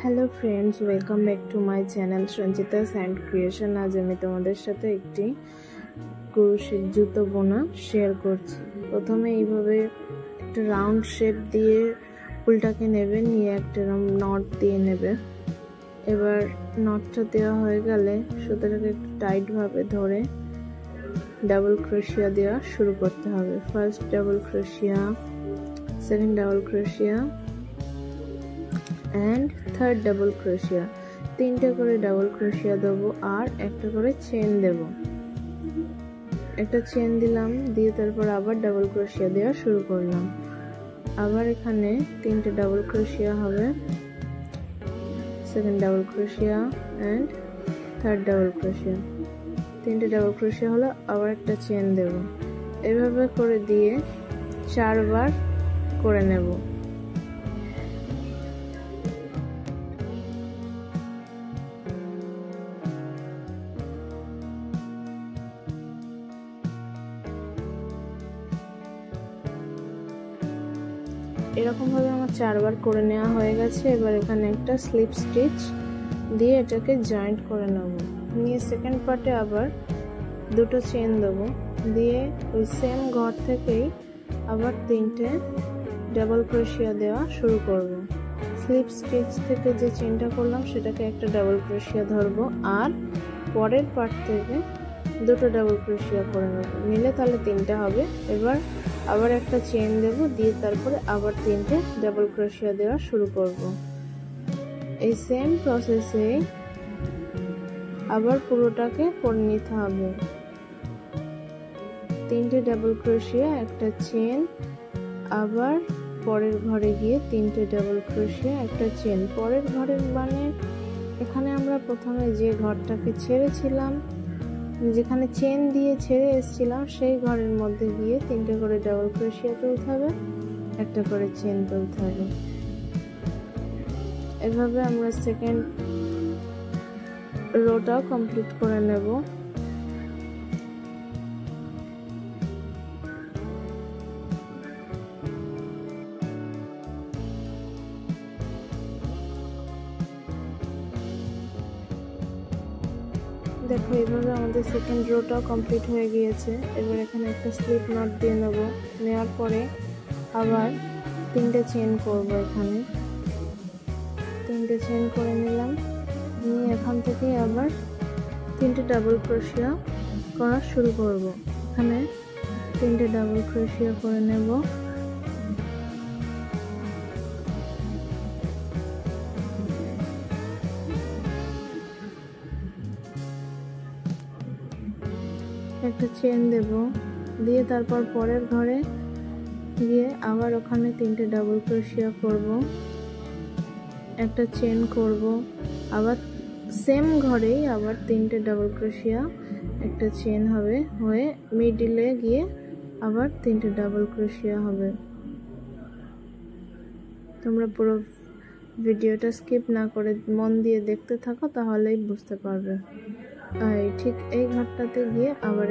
Hello friends, welcome back to my channel Sanchita's hand creation. আজ আমি তোমাদের সাথে একটি ক্রোশের জুতো বোনা শেয়ার করছি। প্রথমে এইভাবে একটা রাউন্ড শেপ দিয়ে ফুলটাকে নেবে, নিয়ে একটা নট দিয়ে নেবে। এবার নটটা দেওয়া হয়ে গেলে সুতোটাকে একটু টাইটভাবে ধরে ডাবল ক্রোশিয়া দেওয়া শুরু করতে হবে। ফার্স্ট ডাবল ক্রোশিয়া, সেকেন্ড ডাবল ক্রোশিয়া অ্যান্ড থার্ড ডাবল ক্রোশিয়া। তিনটে করে ডাবল ক্রোশিয়া দেবো আর একটা করে চেন দেব। একটা চেন দিলাম, দিয়ে তারপর আবার ডাবল ক্রোশিয়া দেওয়া শুরু করলাম। আবার এখানে তিনটে ডাবল ক্রোশিয়া হবে, সেকেন্ড ডাবল ক্রোশিয়া অ্যান্ড থার্ড ডাবল ক্রোশিয়া। তিনটে ডাবল ক্রোশিয়া হলো, আবার একটা চেন দেব। এভাবে করে দিয়ে 4 বার করে নেব। এরকম ভাবে আমার 4 বার করে নেওয়া হয়ে গেছে। এবার এখানে একটা স্লিপ স্টিচ দিয়ে এটাকে জয়েন্ট করে নেব। নিয়ে সেকেন্ড পার্টে আবার দুটো চেন দেবো, দিয়ে ওই সেম ঘর থেকেই আবার তিনটে ডাবল ক্রোশিয়া দেওয়া শুরু করব। স্লিপ স্টিচ থেকে যে চেনটা করলাম সেটাকে একটা ডাবল ক্রোশিয়া ধরবো আর পরের পার্ট থেকে দুটো ডাবল ক্রোশিয়া করে নেব, নিলে তাহলে 3টা হবে। এবার আবার একটা চেন দেব, দিয়ে তারপরে আবার 3টে ডাবল ক্রোশিয়া দেওয়া শুরু করব। এই সেম প্রসেসে আবার পুরোটাকে করে নিতে হবে। 3টে ডাবল ক্রোশিয়া, একটা চেন, আবার পরের ঘরে গিয়ে 3টে ডাবল ক্রোশিয়া, একটা চেন। পরের ঘরের মানে এখানে আমরা প্রথমে যে ঘরটাকে ছেড়েছিলাম, যেখানে চেন দিয়ে ছেড়ে এসেছিলাম, সেই ঘরের মধ্যে গিয়ে 3টে করে ডাবল ক্রোশিয়া তুলতে হবে, একটা করে চেন তুলতে হবে। এভাবে আমরা সেকেন্ড রোটাও কমপ্লিট করে নেব। দেখো, এইভাবে আমাদের সেকেন্ড রোটাও কমপ্লিট হয়ে গিয়েছে। এবার এখানে একটা স্লিপ নট দিয়ে নেব। নেওয়ার পরে আবার 3টে চেন করব। এখানে 3টে চেন করে নিলাম, নিয়ে এখান থেকে আবার 3টে ডাবল ক্রোশিয়া করা শুরু করব। এখানে 3টে ডাবল ক্রোশিয়া করে নেব। একটা চেন দেব, দিয়ে তারপর পরের ঘরে গিয়ে আবার ওখানে 3টে ডাবল ক্রোশিয়া করব, একটা চেন করব, আবার সেম ঘরেই আবার 3টে ডাবল ক্রোশিয়া, একটা চেন হবে, হয়ে মিডিলে গিয়ে আবার 3টে ডাবল ক্রোশিয়া হবে। তোমরা পুরো ভিডিওটা স্কিপ না করে মন দিয়ে দেখতে থাকো, তাহলেই বুঝতে পারবে। ঠিক এই ঘরটাতে গিয়ে আবার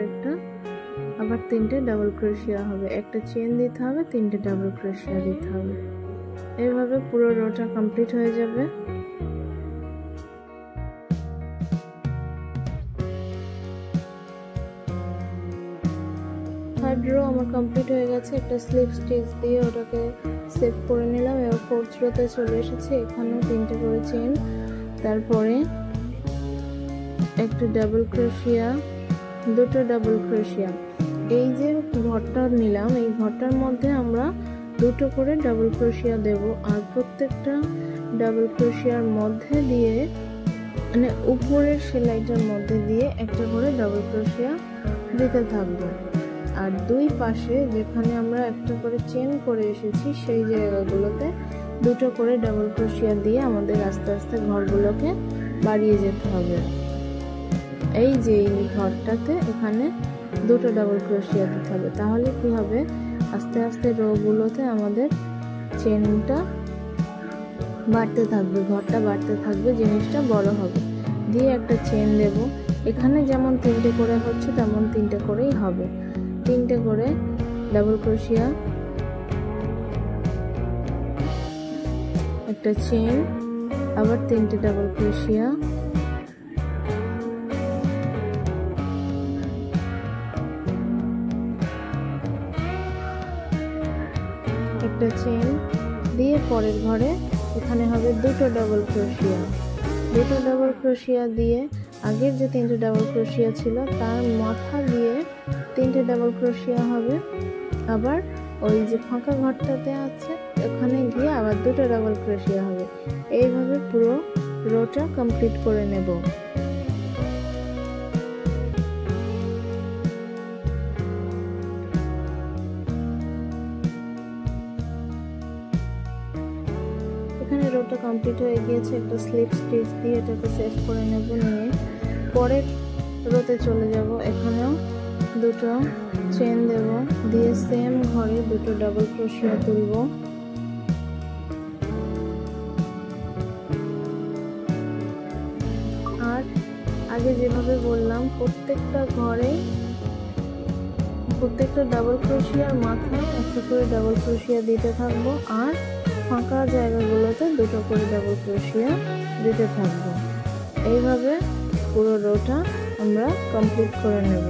3টে ডাবল ক্রোশিয়া হবে, একটা চেন দিতে হবে, 3টে ডাবল ক্রোশিয়া দিতে হবে। এইভাবে পুরো রোটা কমপ্লিট হয়ে যাবে। থার্ড রো আমার কমপ্লিট হয়ে গেছে। একটা স্লিপ স্টিচ দিয়ে ওটাকে সেভ করে নিলাম। এবার ফোর্থ রোতে চলে এসেছে। এখানেও 3টে করে চেন, তারপরে একটা ডাবল ক্রোশিয়া, দুটো ডাবল ক্রোশিয়া। এই যে ঘরটা নিলাম, এই ঘরটার মধ্যে আমরা দুটো করে ডাবল ক্রোশিয়া দেব, আর প্রত্যেকটা ডাবল ক্রোশিয়ার মধ্যে দিয়ে, মানে উপরের সেলাইটার মধ্যে দিয়ে একটা করে ডাবল ক্রোশিয়া দিতে থাকবো। আর দুই পাশে যেখানে আমরা একটা করে চেন করে এসেছি সেই জায়গাগুলোতে দুটো করে ডাবল ক্রোশিয়া দিয়ে আমাদের আস্তে আস্তে ঘরগুলোকে বাড়িয়ে যেতে হবে। এই যে এই ঘরটাতে এখানে দুটো ডাবল ক্রোশিয়া দিতে হবে, তাহলে কি হবে, আস্তে আস্তে রোগুলোতে আমাদের চেনটা বাড়তে থাকবে, ঘরটা বাড়তে থাকবে, জিনিসটা বড় হবে। দিয়ে একটা চেন দেব। এখানে যেমন 3টে করে হচ্ছে তেমন 3টে করেই হবে। 3টে করে ডাবল ক্রোশিয়া, একটা চেন, আবার 3টে ডাবল ক্রোশিয়া, একটা চেন দিয়ে পরের ঘরে এখানে হবে 2টো ডাবল ক্রোশিয়া। 2টো ডাবল ক্রোশিয়া দিয়ে আগের যে 3টে ডাবল ক্রোশিয়া ছিল তার মাথা দিয়ে 3টে ডাবল ক্রোশিয়া হবে। আবার ওই যে ফাঁকা ঘরটাতে আছে ওখানে গিয়ে আবার 2টো ডাবল ক্রোশিয়া হবে। এইভাবে পুরো রোটা কমপ্লিট করে নেব। এখানে রোটা কমপ্লিট হয়ে গিয়েছে। একটা স্লিপ স্টিচ দিয়ে এটাকে সেভ করে নেব, নিয়ে পরের রোতে চলে যাব। এখানেও 2টো চেন দেব, দিয়ে সেম ঘরে 2টো ডাবল ক্রোশিয়া তুলব। আর আগে যেভাবে বললাম প্রত্যেকটা ঘরে প্রত্যেকটা ডাবল ক্রোশিয়ার মাথায় একটা করে ডাবল ক্রোশিয়া দিতে থাকবো, আর ফাঁকা জায়গাগুলোতে 2টো করে ডাবল ক্রোশিয়া দিতে থাকবো। এইভাবে পুরো রোটা আমরা কমপ্লিট করে নেব।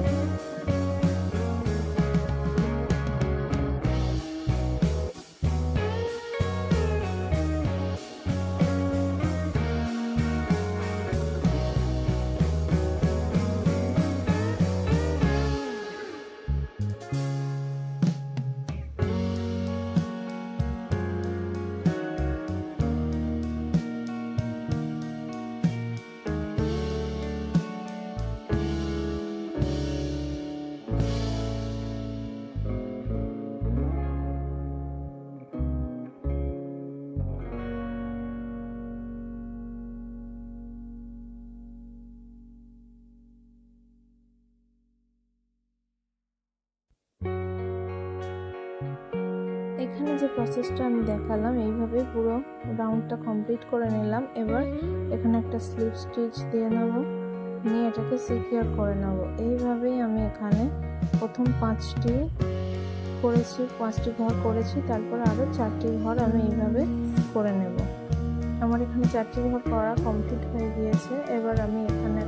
এখানে যে প্রসেসটা আমি দেখালাম এইভাবে পুরো রাউন্ডটা কমপ্লিট করে নিলাম। এবার এখানে একটা স্লিপ স্টিচ দিয়ে নেব, নিয়ে এটাকে সিকিউর করে নেব। এইভাবেই আমি এখানে প্রথম 5টি করেছি, 5টি ঘর করেছি, তারপর আরও 4টি ঘর আমি এইভাবে করে নেব। আমার এখানে 4টি ঘর করা কমপ্লিট হয়ে গিয়েছে। এবার আমি এখানে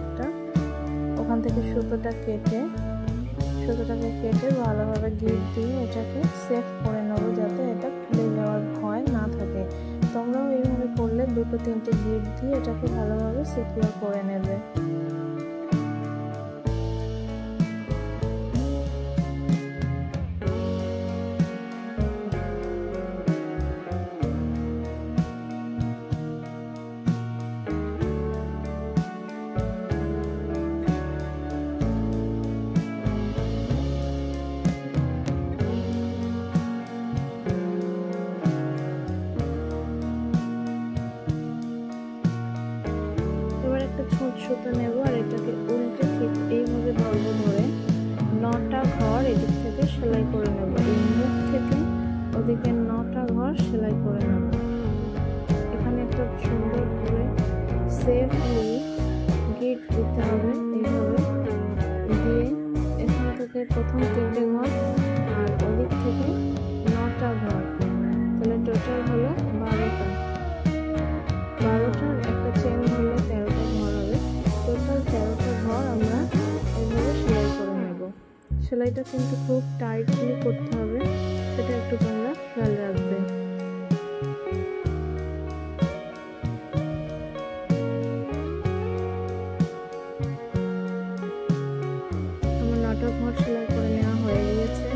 ওখান থেকে সুতোটাকে কেটে ভালোভাবে গিট দিয়ে এটাকে সেভ করে নেব, যাতে এটা খুলে যাওয়ার ভয় না থাকে। তোমরাও এইভাবে করলে 2-3টে গিট দিয়ে এটাকে ভালোভাবে সিকিউর করে নেবে। সুতো নেব আর এটাকে উল্টে ঠিক এইভাবে ধরবো, ধরে 9টা ঘর এদিক থেকে সেলাই করে নেব। এই মুখ থেকে ওদিকে 9টা ঘর সেলাই করে নেব। এখানে একটা সুন্দর করে সেফলি গিট দিতে হবে। এইভাবে দিয়ে এখান থেকে প্রথম 3টে ঘর আর ওদিক থেকে 9টা ঘর, তাহলে টোটাল হলো 12টা। 12টার একটা চেন ধরলে 13টা ঘর হবে। টোটাল 13টা ঘর আমরা এইভাবে সেলাই করে নেব। সেলাইটা কিন্তু খুব টাইটলি করতে হবে, সেটা একটু তোমরা খেয়াল রাখবে। আমার 9টা ঘর সেলাই করে নেওয়া হয়ে গিয়েছে।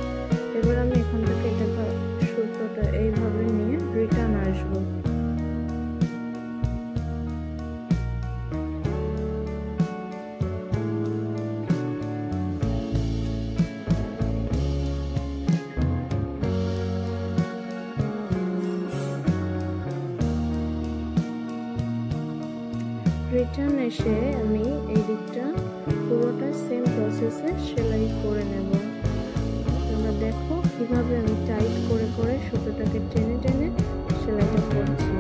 এবার আমি এখান থেকে এটাকে সুতোটা এইভাবে নিয়ে রিটার্ন আসবো। রিটার্ন এসে আমি এই দিকটা পুরোটা সেম প্রসেসে সেলাই করে নেব। তোমরা দেখো কিভাবে আমি টাইট করে করে সুতোটাকে টেনে টেনে সেলাইটা করছি।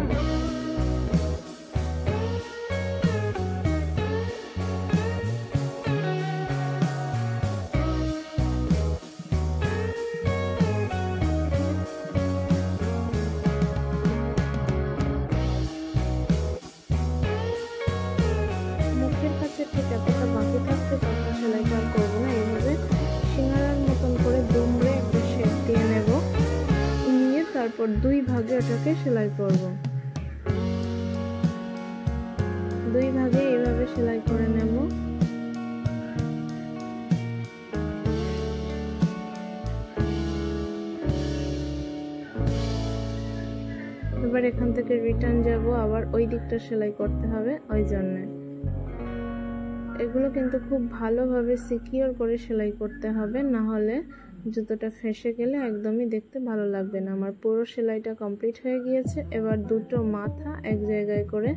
তারপর 2 ভাগে এটাকে সেলাই করব। 2 ভাগে এইভাবে সেলাই করে নেব। এবার এখান থেকে রিটার্ন যাব, আবার ওই দিকটা সেলাই করতে হবে। ওই জন্য এগুলো কিন্তু খুব ভালোভাবে সিকিউর করে সেলাই করতে হবে, না হলে জুতোটা ফেঁসে গেলে একদমই দেখতে ভালো লাগবে না। আমার পুরো সেলাইটা কমপ্লিট হয়ে গিয়েছে। এবার দুটো মাথা এক জায়গায় করে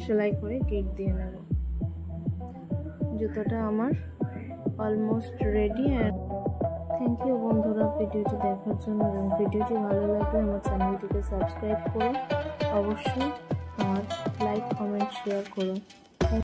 সেলাই করে গিট দিয়ে নেব। জুতোটা আমার অলমোস্ট রেডি। থ্যাংক ইউ বন্ধুরা ভিডিওটি দেখার জন্য, এবং ভিডিওটি ভালো লাগলে আমার চ্যানেলটিকে সাবস্ক্রাইব করো, অবশ্যই আমার লাইক কমেন্ট শেয়ার করো।